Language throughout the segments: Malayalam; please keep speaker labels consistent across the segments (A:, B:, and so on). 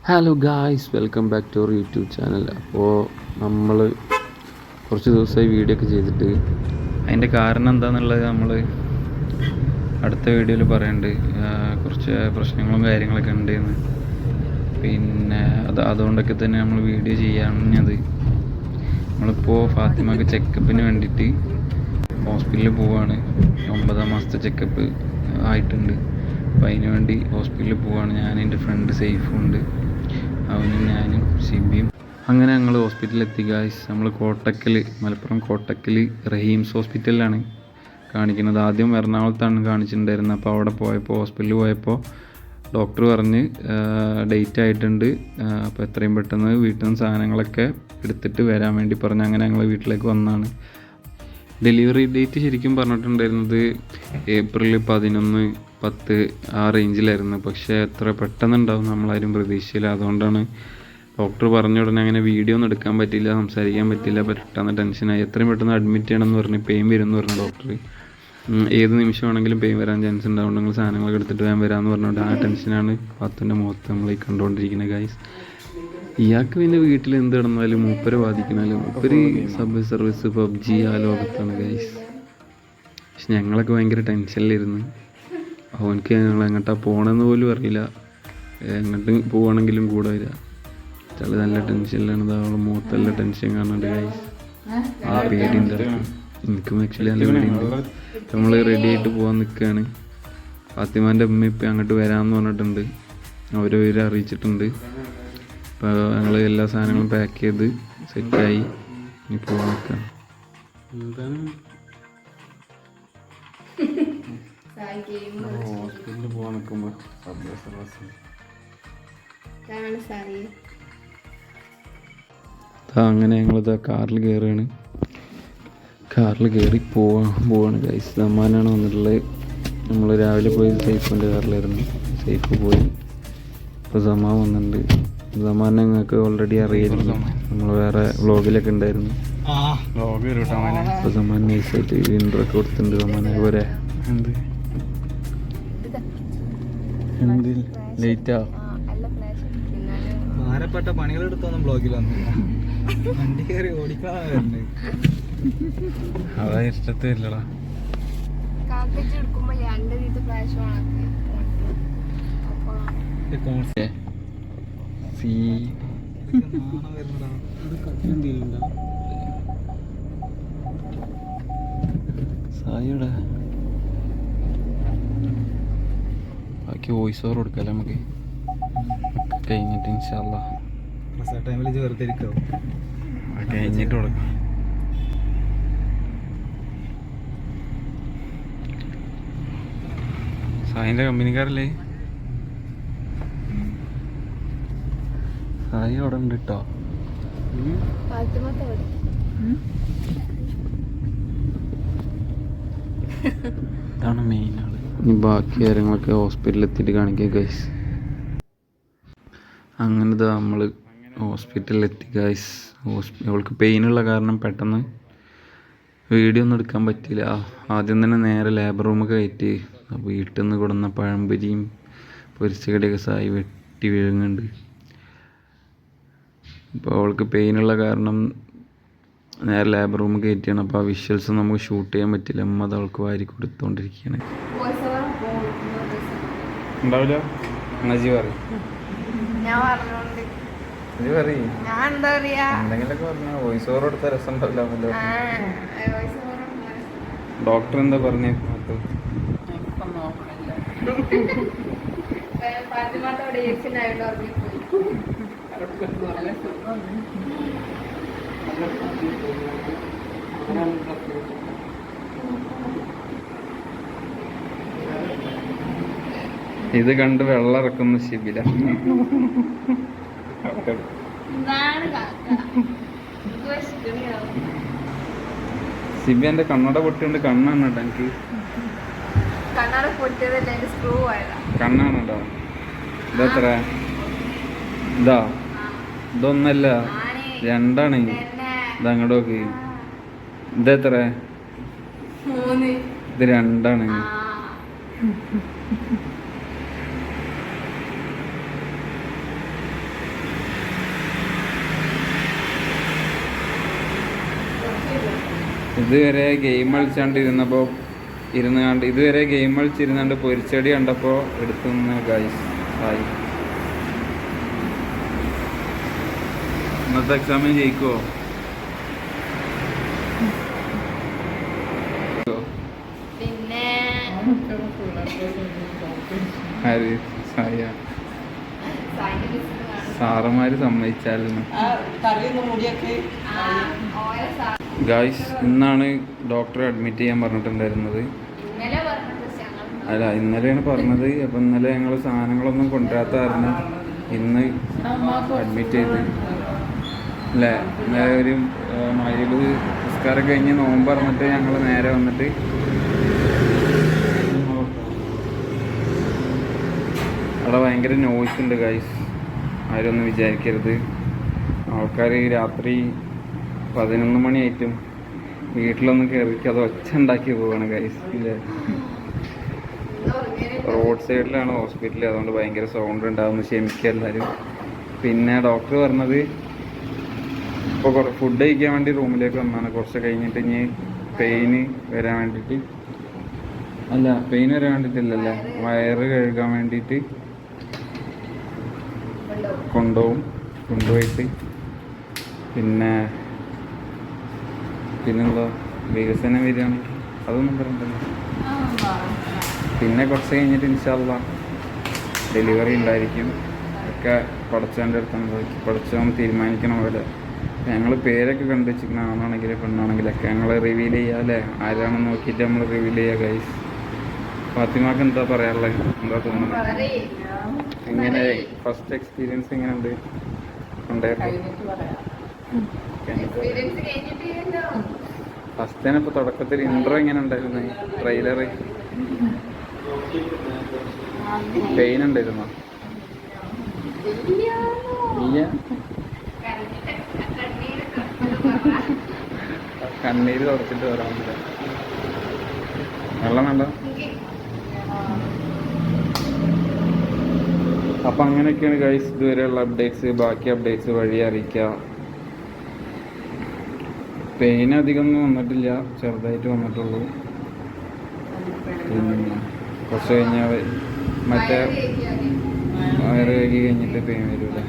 A: Hello guys, welcome back to our YouTube channel. അപ്പോൾ നമ്മൾ കുറച്ച് ദിവസമായി വീഡിയോ ഒക്കെ ചെയ്തിട്ട് അതിൻ്റെ കാരണം എന്താണെന്നുള്ളത് നമ്മൾ അടുത്ത വീഡിയോയിൽ പറയുന്നുണ്ട്. കുറച്ച് പ്രശ്നങ്ങളും കാര്യങ്ങളൊക്കെ ഉണ്ടെന്ന്. പിന്നെ അതുകൊണ്ടൊക്കെ തന്നെ നമ്മൾ വീഡിയോ ചെയ്യാഞ്ഞത്. നമ്മളിപ്പോൾ ഫാത്തിമക്ക് ചെക്കപ്പിന് വേണ്ടിയിട്ട് ഹോസ്പിറ്റലിൽ പോവുകയാണ്. 9 മാസത്തെ ചെക്കപ്പ് ആയിട്ടുണ്ട്. അപ്പോൾ അതിന് വേണ്ടി ഹോസ്പിറ്റലിൽ പോവുകയാണ്. ഞാൻ എൻ്റെ ഫ്രണ്ട് സേഫും ഉണ്ട്, അവനും ഞാനും സിബിയും. അങ്ങനെ ഞങ്ങൾ ഹോസ്പിറ്റലിൽ എത്തി ഗായ്സ്. നമ്മൾ മലപ്പുറം കോട്ടക്കൽ റഹീംസ് ഹോസ്പിറ്റലിലാണ് കാണിക്കുന്നത്. ആദ്യം എറണാകുളത്താണ് കാണിച്ചിട്ടുണ്ടായിരുന്നത്. അപ്പോൾ അവിടെ ഹോസ്പിറ്റലിൽ പോയപ്പോൾ ഡോക്ടർ പറഞ്ഞ് ഡേറ്റ് ആയിട്ടുണ്ട്, അപ്പോൾ എത്രയും പെട്ടെന്ന് വീട്ടിൽ നിന്ന് സാധനങ്ങളൊക്കെ എടുത്തിട്ട് വരാൻ വേണ്ടി പറഞ്ഞു. അങ്ങനെ ഞങ്ങൾ വീട്ടിലേക്ക് വന്നതാണ്. ഡെലിവറി ഡേറ്റ് ശരിക്കും പറഞ്ഞിട്ടുണ്ടായിരുന്നത് ഏപ്രിൽ 11, 10 ആ റേഞ്ചിലായിരുന്നു. പക്ഷേ എത്ര പെട്ടെന്നുണ്ടാവും നമ്മളാരും പ്രതീക്ഷയില്ല. അതുകൊണ്ടാണ് ഡോക്ടർ പറഞ്ഞ ഉടനെ അങ്ങനെ വീഡിയോ ഒന്നും എടുക്കാൻ പറ്റില്ല, സംസാരിക്കാൻ പറ്റില്ല, പെട്ടെന്ന് ടെൻഷനായി. എത്രയും പെട്ടെന്ന് അഡ്മിറ്റ് ചെയ്യണമെന്ന് പറഞ്ഞ് പെയിൻ വരുമെന്ന് പറഞ്ഞു ഡോക്ടർ. ഏത് നിമിഷമാണെങ്കിലും പെയിൻ വരാൻ ചാൻസ് ഉണ്ടാവുണ്ടെങ്കിൽ സാധനങ്ങളൊക്കെ എടുത്തിട്ട് വേഗം വരാമെന്ന് പറഞ്ഞുകൊണ്ട് ആ ടെൻഷനാണ് പാത്തുൻ്റെ മുഖത്ത് നമ്മൾ ഈ കണ്ടുകൊണ്ടിരിക്കുന്നത് ഗൈസ്. ഇയാൾക്ക് പിന്നെ വീട്ടിൽ എന്ത് കിടന്നാലും മൂപ്പരെ ബാധിക്കണമല്ലോ. മൂപ്പര് സബ് സർവീസ് പബ്ജി ആ ലോകത്താണ് ഗൈസ്. പക്ഷെ ഞങ്ങളൊക്കെ ഭയങ്കര ടെൻഷനിലിരുന്ന്. അവനക്ക് ഞങ്ങൾ എങ്ങോട്ടാണ് പോകണമെന്ന് പോലും അറിയില്ല. എങ്ങോട്ട് പോവുകയാണെങ്കിലും കൂടെ വരിക. ചില നല്ല ടെൻഷനിലാണ്. അവളുടെ മുഖത്തല്ല ടെൻഷൻ കാണുന്നുണ്ട് ഗൈസ്. ആ പേടിയുണ്ട്. എനിക്കും ആക്ച്വലി നല്ല പേടിയുണ്ട്. നമ്മൾ റെഡി ആയിട്ട് പോകാൻ നിൽക്കുകയാണ്. ഫാത്തിമാൻ്റെ അമ്മ ഇപ്പം അങ്ങോട്ട് വരാമെന്ന് പറഞ്ഞിട്ടുണ്ട്. അവരെ അറിയിച്ചിട്ടുണ്ട്. അപ്പോൾ ഞങ്ങൾ എല്ലാ സാധനങ്ങളും പാക്ക് ചെയ്ത് സെറ്റായി ഇനി പോകാൻ നിൽക്കാം. ഹോസ്പിറ്റലിൽ പോകാൻ നിൽക്കുമ്പോൾ അങ്ങനെ ഞങ്ങളിതാ കാറിൽ കയറുകയാണ്. കാറിൽ കയറി പോവാണ് ഗൈസ്. സമ്മാനാണ് വന്നിട്ടുള്ളത്. നമ്മൾ രാവിലെ പോയി സേഫിൻ്റെ കാറിലായിരുന്നു. സേഫ് പോയി. ഇപ്പോൾ സമാൻ വന്നിട്ടുണ്ട്. സമാനെ നിങ്ങൾക്ക് ഓൾറെഡി അറിയായിരുന്നു, നമ്മൾ വേറെ വ്ളോഗിലൊക്കെ ഉണ്ടായിരുന്നു. അപ്പോൾ സമാൻ നൈസായിട്ട് ഇൻട്രോ ഒക്കെ കൊടുത്തിട്ടുണ്ട്. സമാനെ പോലെ ലേറ്റാ
B: ഭാരപ്പെട്ട പണികളെടുത്തൊന്നും ബ്ലോഗിൽ വന്നില്ല. വണ്ടി കയറി ഓടിക്കാൻ
A: അതാ ഇഷ്ടത്തെ ഇല്ലടാ. സായിയുടെ ബാക്കി വോയിസ് ഓവർ കൊടുക്കാല്ലേ നമുക്ക് കഴിഞ്ഞിട്ട് ഇൻഷാല്ലാ.
B: ടൈമിൽ വെറുതെ ഇരിക്കാവും.
A: കഴിഞ്ഞിട്ട് കൊടുക്കാം. സായിൻ്റെ കമ്പനിക്കാരല്ലേ? സായി അവിടെ ഉണ്ട് കേട്ടോ. ഇതാണ് മെയിൻ ആള്. ഇനി ബാക്കി കാര്യങ്ങളൊക്കെ ഹോസ്പിറ്റലിൽ എത്തിയിട്ട് കാണിക്കുക ഗൈസ്. അങ്ങനെ നമ്മൾ ഹോസ്പിറ്റലിൽ എത്തി ഗൈസ്. അവൾക്ക് പെയിനുള്ള കാരണം പെട്ടെന്ന് വീഡിയോ ഒന്നും എടുക്കാൻ പറ്റില്ല. ആദ്യം തന്നെ നേരെ ലേബർ റൂമൊക്കെ കയറ്റി വീട്ടിൽ നിന്ന് കൊടുന്ന പഴംപൊരിയും പൊരിച്ചകടിയൊക്കെ സായി വെട്ടി വീഴുന്നുണ്ട്. ഇപ്പോൾ അവൾക്ക് പെയിനുള്ള കാരണം നേരെ ലേബർ റൂം കയറ്റിയാണ്. അപ്പോൾ ആ വിഷ്വൽസ് നമുക്ക് ഷൂട്ട് ചെയ്യാൻ പറ്റില്ല. അമ്മ അത് അവൾക്ക് വാരി കൊടുത്തുകൊണ്ടിരിക്കുകയാണ്. ഉണ്ടാവില്ല എന്തെങ്കിലൊക്കെ പറഞ്ഞാൽ വോയിസ് ഓവർ കൊടുത്താൽ രസം ഉണ്ടാവില്ല. ഡോക്ടർ എന്താ പറഞ്ഞേ? ഇത് കണ്ട് വെള്ളം ഇറക്കുന്ന ശിബില. സിബി എന്റെ കണ്ണട പൊട്ടിയുണ്ട്. കണ്ണാണ് കേട്ടോ എനിക്ക്. കണ്ണാണ് കേട്ടോ. ഇതെത്ര? ഇതൊന്നല്ല, 2ആണ്. ഇതങ്ങോട്ട് നോക്ക്. ഇതെത്ര? ഇത് 2ആണ്. ഇതുവരെ ഗെയിം കളിച്ചാണ്ട് ഇരുന്നപ്പോൾ ഇതുവരെ ഗെയിം കളിച്ചിരുന്നാണ്ട് പൊരിച്ചടി കണ്ടപ്പോൾ എടുത്തു നിന്ന് ഗൈസ് ആയി. ഇന്നത്തെ എക്സാമിന് ജയിക്കുമോ?
C: പിന്നെ
A: ആര്? സായ. സാറന്മാര് സമ്മതിച്ചായിരുന്നു. ഗായ്സ്, ഇന്നാണ് ഡോക്ടറെ അഡ്മിറ്റ് ചെയ്യാൻ പറഞ്ഞിട്ടുണ്ടായിരുന്നത്. അല്ല, ഇന്നലെയാണ് പറഞ്ഞത്. അപ്പം ഇന്നലെ ഞങ്ങൾ സാധനങ്ങളൊന്നും കൊണ്ടുവരാത്ത കാരണം ഇന്ന് അഡ്മിറ്റ് ചെയ്ത് അല്ലേ. ഇന്നലെ ഒരു മൈല് നിസ്കാരം കഴിഞ്ഞ് നോമ്പ് പറഞ്ഞിട്ട് ഞങ്ങൾ നേരെ വന്നിട്ട് അവിടെ ഭയങ്കര നോയ്സ് ഉണ്ട് ഗൈസ്. ആരൊന്നും വിചാരിക്കരുത്. ആൾക്കാർ രാത്രി 11 മണിയായിട്ടും വീട്ടിലൊന്നും കയറിക്ക് അത് ഒച്ച ഉണ്ടാക്കി പോവാണ് ഗൈസ്. ഇല്ലേ, റോഡ് സൈഡിലാണ് ഹോസ്പിറ്റൽ, അതുകൊണ്ട് ഭയങ്കര സൗണ്ട് ഉണ്ടാവുമെന്ന് ക്ഷമിക്കുക എല്ലാവരും. പിന്നെ ഡോക്ടർ പറഞ്ഞത് ഇപ്പോൾ ഫുഡ് കഴിക്കാൻ വേണ്ടി റൂമിലേക്ക് വന്നാണ്. കുറച്ച് കഴിഞ്ഞിട്ട് ഇനി പെയിന് വരാൻ വേണ്ടിയിട്ട്, അല്ല പെയിൻ വരാൻ വേണ്ടിയിട്ടില്ലല്ലേ, വയറ് കഴുകാൻ വേണ്ടിയിട്ട് കൊണ്ടുപോയിട്ട് പിന്നെന്താ വികസനം വരികയാണെങ്കിൽ അതൊന്നും പറയണ്ടല്ലോ. പിന്നെ കുറച്ച് കഴിഞ്ഞിട്ട് ഇൻഷാ അല്ലാഹ് ഡെലിവറി ഉണ്ടായിരിക്കും. ഒക്കെ പഠിച്ചവൻ്റെ അടുത്താണ്, പഠിച്ചവൻ തീരുമാനിക്കണ പോലെ. ഞങ്ങൾ പേരൊക്കെ കണ്ടു വെച്ചിരിക്കുന്ന ആണാണെങ്കിലും പെണ്ണാണെങ്കിലൊക്കെ ഞങ്ങൾ റിവീൽ ചെയ്യുക അല്ലേ. ആരാണെന്ന് നോക്കിയിട്ട് നമ്മൾ റിവീൽ ചെയ്യുക ഗൈസ്. ഫാത്തിമാക്ക് എന്താ പറയാനുള്ളത്? എന്താ തോന്നുന്നത്? എങ്ങനെ ഫസ്റ്റ് എക്സ്പീരിയൻസ് എങ്ങനെയുണ്ട്? ഫസ്റ്റ് തന്നെ ഇപ്പോൾ തുടക്കത്തിൽ ഇൻട്രോ എങ്ങനെ ഉണ്ടായിരുന്നു? ട്രെയിലറ് പെയിൻ ഉണ്ടായിരുന്നോ? ഇല്ല, കണ്ണീര് തുടച്ചിട്ട് വരാൻ വെള്ളം വേണ്ട. അപ്പം അങ്ങനെയൊക്കെയാണ് ഗൈസ് ഇതുവരെയുള്ള അപ്ഡേറ്റ്സ്. ബാക്കി അപ്ഡേറ്റ്സ് വഴി അറിയിക്കുക. പെയിൻ അധികമൊന്നും വന്നിട്ടില്ല, ചെറുതായിട്ട് വന്നിട്ടുള്ളൂ. പിന്നെ കുറച്ച് കഴിഞ്ഞാൽ മറ്റേ വയറ് കഴുകി കഴിഞ്ഞിട്ട് പെയിൻ വരില്ലേ.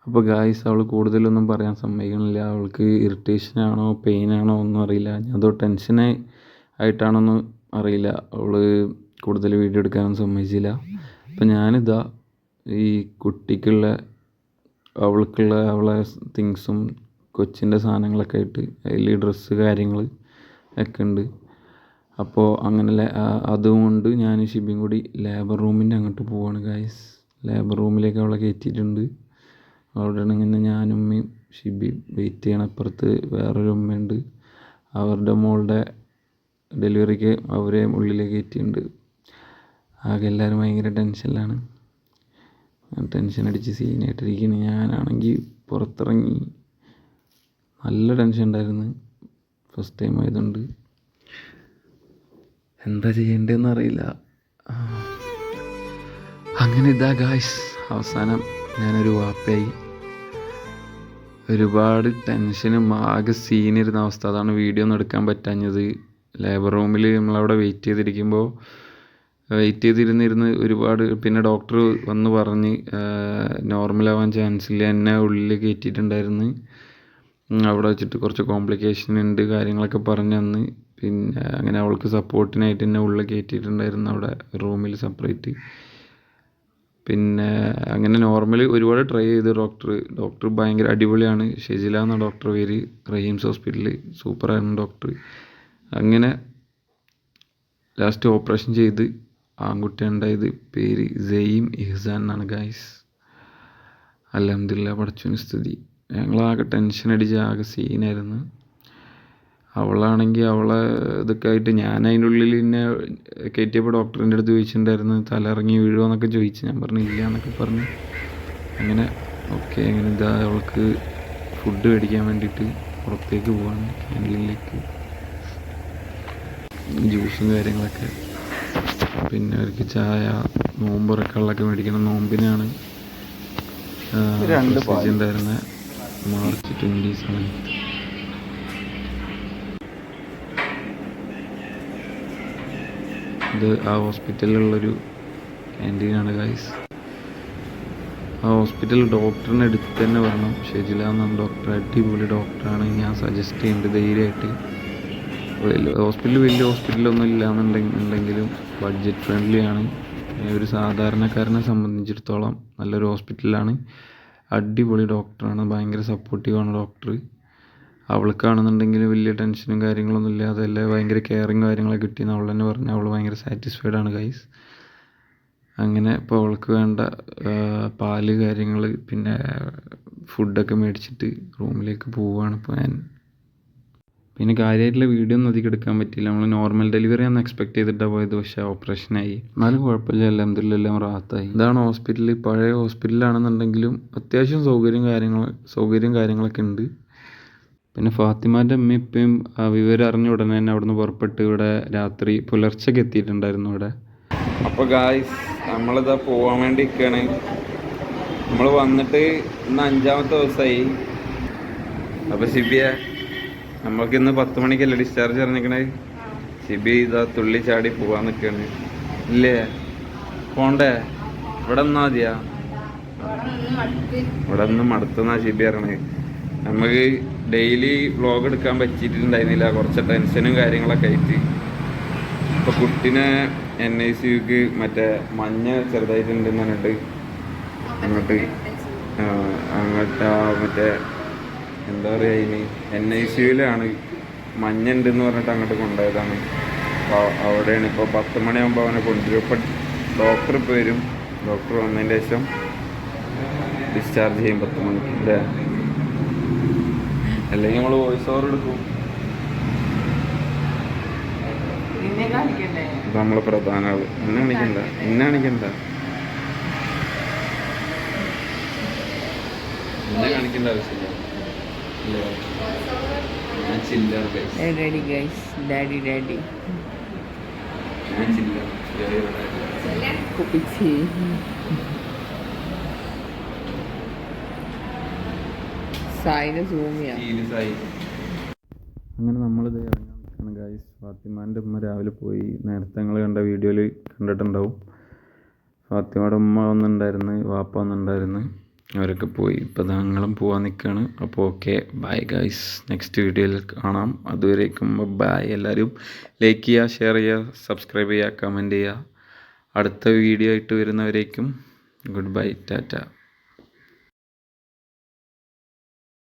A: അപ്പോൾ ഗായ്സ്, അവൾ കൂടുതലൊന്നും പറയാൻ സമ്മതിക്കണില്ല. അവൾക്ക് ഇറിറ്റേഷനാണോ പെയിനാണോ ഒന്നും അറിയില്ല. അതോ ടെൻഷൻ ആയിട്ടാണോന്നും അറിയില്ല. അവൾ കൂടുതൽ വീഡിയോ എടുക്കാനൊന്നും സമ്മതിച്ചില്ല. അപ്പം ഞാനിതാ ഈ കുട്ടിക്കുള്ള അവളെ തിങ്സും കൊച്ചിൻ്റെ സാധനങ്ങളൊക്കെ ആയിട്ട് അതിൽ ഡ്രസ്സ് കാര്യങ്ങൾ ഒക്കെ ഉണ്ട്. അപ്പോൾ അങ്ങനെ അതുകൊണ്ട് ഞാൻ ഷിബിയും കൂടി ലേബർ റൂമിൻ്റെ അങ്ങോട്ട് പോവാണ് ഗായ്സ്. ലേബർ റൂമിലേക്ക് അവളെ കയറ്റിയിട്ടുണ്ട്. അവിടെയാണ് ഇങ്ങനെ ഞാനും ഉമ്മയും ഷിബി വെയിറ്റ് ചെയ്യണം. അപ്പുറത്ത് വേറൊരു ഉമ്മയുണ്ട്. അവരുടെ മോളുടെ ഡെലിവറിക്ക് അവരെ ഉള്ളിലേക്ക് കയറ്റിയിട്ടുണ്ട്. ആകെ എല്ലാവരും ഭയങ്കര ടെൻഷനിലാണ്. ടെൻഷൻ അടിച്ച് സീനായിട്ടിരിക്കുന്നു. ഞാനാണെങ്കിൽ പുറത്തിറങ്ങി നല്ല ടെൻഷൻ ഉണ്ടായിരുന്നു. ഫസ്റ്റ് ടൈം ആയതുകൊണ്ട് എന്താ ചെയ്യേണ്ടതെന്ന് അറിയില്ല. അങ്ങനെ ഇതാ ഗായ്സ്, അവസാനം ഞാനൊരു വാപ്പയായി. ഒരുപാട് ടെൻഷനും ആകെ സീനിരുന്ന അവസ്ഥ. അതാണ് വീഡിയോ ഒന്നും എടുക്കാൻ പറ്റാഞ്ഞത്. ലേബർ റൂമിൽ നമ്മളവിടെ വെയിറ്റ് ചെയ്തിരുന്നിരുന്ന് ഒരുപാട്. പിന്നെ ഡോക്ടർ വന്ന് പറഞ്ഞ് നോർമലാവാൻ ചാൻസ് ഇല്ല. എന്നെ ഉള്ളിൽ കയറ്റിയിട്ടുണ്ടായിരുന്നു. അവിടെ വെച്ചിട്ട് കുറച്ച് കോംപ്ലിക്കേഷൻ ഉണ്ട് കാര്യങ്ങളൊക്കെ പറഞ്ഞു തന്ന്. പിന്നെ അങ്ങനെ അവൾക്ക് സപ്പോർട്ടിനായിട്ട് എന്നെ ഉള്ളിൽ കയറ്റിയിട്ടുണ്ടായിരുന്നു അവിടെ റൂമിൽ സെപ്പറേറ്റ്. പിന്നെ അങ്ങനെ നോർമൽ ഒരുപാട് ട്രൈ ചെയ്തു. ഡോക്ടർ ഭയങ്കര അടിപൊളിയാണ്. ഷെജില എന്ന ഡോക്ടർ പേര്. റഹീംസ് ഹോസ്പിറ്റലിൽ സൂപ്പറായിരുന്നു ഡോക്ടർ. അങ്ങനെ ലാസ്റ്റ് ഓപ്പറേഷൻ ചെയ്ത് ആൺകുട്ടി ഉണ്ടായത്. പേര് സെയിം ഇഹ്സാൻ എന്നാണ് ഗായ്സ്. അൽഹംദുലില്ലാ, പടച്ചോന് സ്തുതി. ഞങ്ങളാകെ ടെൻഷൻ അടിച്ച് ആകെ സീനായിരുന്നു. അവളാണെങ്കിൽ അവളെ ഇതൊക്കെ ആയിട്ട് ഞാൻ അതിൻ്റെ ഉള്ളിൽ എന്നെ കയറ്റിയപ്പോൾ ഡോക്ടറിൻ്റെ അടുത്ത് ചോദിച്ചിട്ടുണ്ടായിരുന്നു തലയിറങ്ങി വീഴുമോ എന്നൊക്കെ ചോദിച്ചു. ഞാൻ പറഞ്ഞു ഇല്ല എന്നൊക്കെ പറഞ്ഞു. അങ്ങനെ ഓക്കെ, അങ്ങനെ ഇതാ അവൾക്ക് ഫുഡ് മേടിക്കാൻ വേണ്ടിയിട്ട് പുറത്തേക്ക് പോവാണ്, ക്യാൻറ്റീനിലേക്ക്. ജ്യൂസും കാര്യങ്ങളൊക്കെ. പിന്നെ അവർക്ക് ചായ, നോമ്പുറക്കുള്ളതൊക്കെ മേടിക്കണം. നോമ്പിനാണ് ഉണ്ടായിരുന്നത്, March 27. ഇത് ആ ഹോസ്പിറ്റലിലുള്ളൊരു ക്യാൻറ്റീനാണ് ഗൈസ്. ആ ഹോസ്പിറ്റൽ ഡോക്ടറിനെ അടുത്ത് തന്നെ വരണം. ഷെജില എന്ന ഡോക്ടർ അടിപൊളി ഡോക്ടറാണ്. ഞാൻ സജസ്റ്റ് ചെയ്യുന്നുണ്ട് ധൈര്യമായിട്ട്. ഹോസ്പിറ്റൽ വലിയ ഹോസ്പിറ്റലൊന്നും ഇല്ലാന്നുണ്ടെങ്കിലും ബഡ്ജറ്റ് ഫ്രണ്ട്ലി ആണ്. ഒരു സാധാരണക്കാരനെ സംബന്ധിച്ചിടത്തോളം നല്ലൊരു ഹോസ്പിറ്റലാണ്. അടിപൊളി ഡോക്ടറാണ്, ഭയങ്കര സപ്പോർട്ടീവാണ് ഡോക്ടർ. അവൾക്കാണെന്നുണ്ടെങ്കിൽ വലിയ ടെൻഷനും കാര്യങ്ങളൊന്നും ഇല്ലാതെ അല്ലേ ഭയങ്കര കെയറിങ് കാര്യങ്ങളൊക്കെ കിട്ടിയെന്ന് അവൾ തന്നെ പറഞ്ഞു. അവൾ ഭയങ്കര സാറ്റിസ്ഫൈഡ് ആണ് ഗൈസ്. അങ്ങനെ ഇപ്പോൾ അവൾക്ക് വേണ്ട പാല് കാര്യങ്ങൾ പിന്നെ ഫുഡൊക്കെ മേടിച്ചിട്ട് റൂമിലേക്ക് പോവുകയാണ് ഇപ്പോൾ ഞാൻ. പിന്നെ കാര്യമായിട്ടുള്ള വീഡിയോ ഒന്നും അധികം എടുക്കാൻ പറ്റിയില്ല. നമ്മൾ നോർമൽ ഡെലിവറി ആണ് എക്സ്പെക്ട് ചെയ്തിട്ടാണ് പോയത്, പക്ഷേ ഓപ്പറേഷനായി. എന്നാലും കുഴപ്പമില്ല, അൽഹംദുലില്ലാ റാഹത്തായി. ഇതാണ് ഹോസ്പിറ്റൽ. പഴയ ഹോസ്പിറ്റലാണെന്നുണ്ടെങ്കിലും അത്യാവശ്യം സൗകര്യം കാര്യങ്ങളൊക്കെ ഉണ്ട്. പിന്നെ ഫാത്തിമാൻ്റെ അമ്മയും ഇപ്പം വിവരം അറിഞ്ഞ ഉടനെ തന്നെ അവിടെ നിന്ന് പുറപ്പെട്ട് ഇവിടെ രാത്രി പുലർച്ചയ്ക്ക് എത്തിയിട്ടുണ്ടായിരുന്നു ഇവിടെ. അപ്പോൾ ഗായ്സ് നമ്മളിതാ പോകാൻ വേണ്ടി നിൽക്കുകയാണ്. നമ്മൾ വന്നിട്ട് ഇന്ന് 5ാമത്തെ ദിവസമായി. അപ്പോൾ ഷിബിയ നമ്മൾക്ക് ഇന്ന് 10 മണിക്കല്ലേ ഡിസ്ചാർജ് പറഞ്ഞിരിക്കണേ. ഷിബി ഇതാ തുള്ളി ചാടി പോകാൻ നിൽക്കുകയാണ്. ഇല്ലേ പോണ്ടേ? ഇവിടെ നിന്നാ മതിയാ? ഇവിടെ നിന്ന് മടുത്തുന്നാ ഷിബി അറിയണേ. നമുക്ക് ഡെയിലി വ്ളോഗ് എടുക്കാൻ പറ്റിയിട്ടുണ്ടായിരുന്നില്ല, കുറച്ച് ടെൻഷനും കാര്യങ്ങളൊക്കെ ആയിട്ട്. ഇപ്പോൾ കുട്ടീനെ NICUക്ക് മറ്റേ മഞ്ഞ ചെറുതായിട്ടുണ്ടെന്ന് പറഞ്ഞിട്ട് അങ്ങോട്ട് മറ്റേ എന്താ പറയുക, അതിന് NICUവിലാണ് മഞ്ഞ ഉണ്ടെന്ന് പറഞ്ഞിട്ട് അങ്ങോട്ട് കൊണ്ടുപോയതാണ്. അപ്പോൾ അവിടെയാണ് ഇപ്പോൾ 10 മണിയാകുമ്പോൾ അവനെ കൊണ്ടുവരും. ഇപ്പം ഡോക്ടർ ഇപ്പോൾ വരും. ഡോക്ടർ വന്നതിന് ശേഷം ഡിസ്ചാർജ് ചെയ്യും 10 മണിക്ക് അല്ലേ? അല്ലെങ്കിൽ നമ്മൾ വോയിസ് ഓവർ എടുക്കും. ഇപ്പം നമ്മൾ പ്രധാന ആള്. എന്നെ കാണിക്കണ്ട. എന്നെ കാണിക്കേണ്ട ആവശ്യമില്ല. ഞാൻ ചില്ലാണ് ഗൈസ്.
D: Daddy.
A: ഞാൻ ചില്ലാണ്.
D: Kupichi. സായിന് സൂമിയാ.
A: അങ്ങനെ നമ്മളിത് ഇറങ്ങാൻ നിൽക്കണം ഗൈസ്. ഫാത്തിമാൻ്റെ ഉമ്മ രാവിലെ പോയി. നേരത്തെ നിങ്ങൾ കണ്ട വീഡിയോയിൽ കണ്ടിട്ടുണ്ടാവും. ഫാത്തിമയുടെ ഉമ്മ വന്നിട്ടുണ്ടായിരുന്നു, വാപ്പ വന്നിട്ടുണ്ടായിരുന്നു. അവരൊക്കെ പോയി. ഇപ്പോൾ ഞങ്ങളും പോകാൻ നിൽക്കുകയാണ്. അപ്പോൾ ഓക്കെ, ബൈ ഗൈസ്. നെക്സ്റ്റ് വീഡിയോയിൽ കാണാം. അതുവരേക്കും ബൈ. എല്ലാവരും ലൈക്ക് ചെയ്യുക, ഷെയർ ചെയ്യുക, സബ്സ്ക്രൈബ് ചെയ്യുക, കമൻറ്റ് ചെയ്യുക. അടുത്ത വീഡിയോ ആയിട്ട് വരുന്നവരേക്കും ഗുഡ് ബൈ, ടാറ്റ.